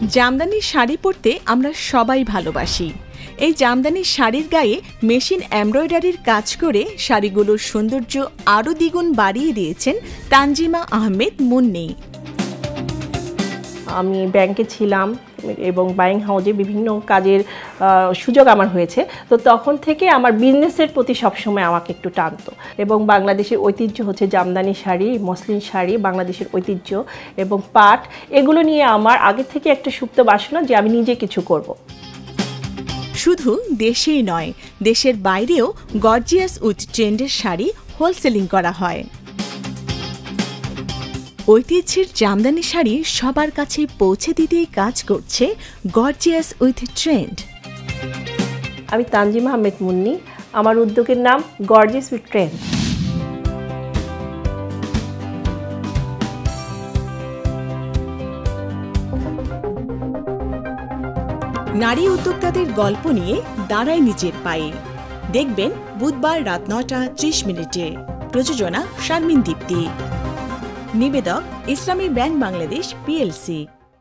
জামদানির শাড়ি পরতে আমরা সবাই ভালোবাসি। এই জামদানির শাড়ির গায়ে মেশিন এমব্রয়ডারির কাজ করে শাড়িগুলোর সৌন্দর্য আরও দ্বিগুণ বাড়িয়ে দিয়েছেন তানজিমা আহমেদ মুন্নি। আমি ব্যাংকে ছিলাম এবং বাইং হাউজে বিভিন্ন কাজের সুযোগ আমার হয়েছে, তো তখন থেকে আমার বিজনেসের প্রতি সবসময় আমাকে একটু টানতো। এবং বাংলাদেশের ঐতিহ্য হচ্ছে জামদানি শাড়ি, মসলিন শাড়ি, বাংলাদেশের ঐতিহ্য এবং পাট, এগুলো নিয়ে আমার আগে থেকে একটা সুপ্ত বাসনা যে আমি নিজে কিছু করব। শুধু দেশেই নয়, দেশের বাইরেও গর্জিয়াস উইথ ট্রেন্ডের শাড়ি হোলসেলিং করা হয়। ঐতিহ্যের জামদানি শাড়ি সবার কাছে পৌঁছে দিতেই কাজ করছে গর্জিয়াস উইথ ট্রেন্ড। আমি তানজিমা আহমেদ মুন্নি, আমার উদ্যোগের নাম গর্জিয়াস উইথ ট্রেন্ড। নারী উদ্যোক্তাদের গল্প নিয়ে দাঁড়ায় নিজের পায়ে। দেখবেন বুধবার রাত ৯টা ৩০ প্রযোজনা শারমিন দীপ্তি। নিবেদক ইসলামী ব্যাংক বাংলাদেশ PLC।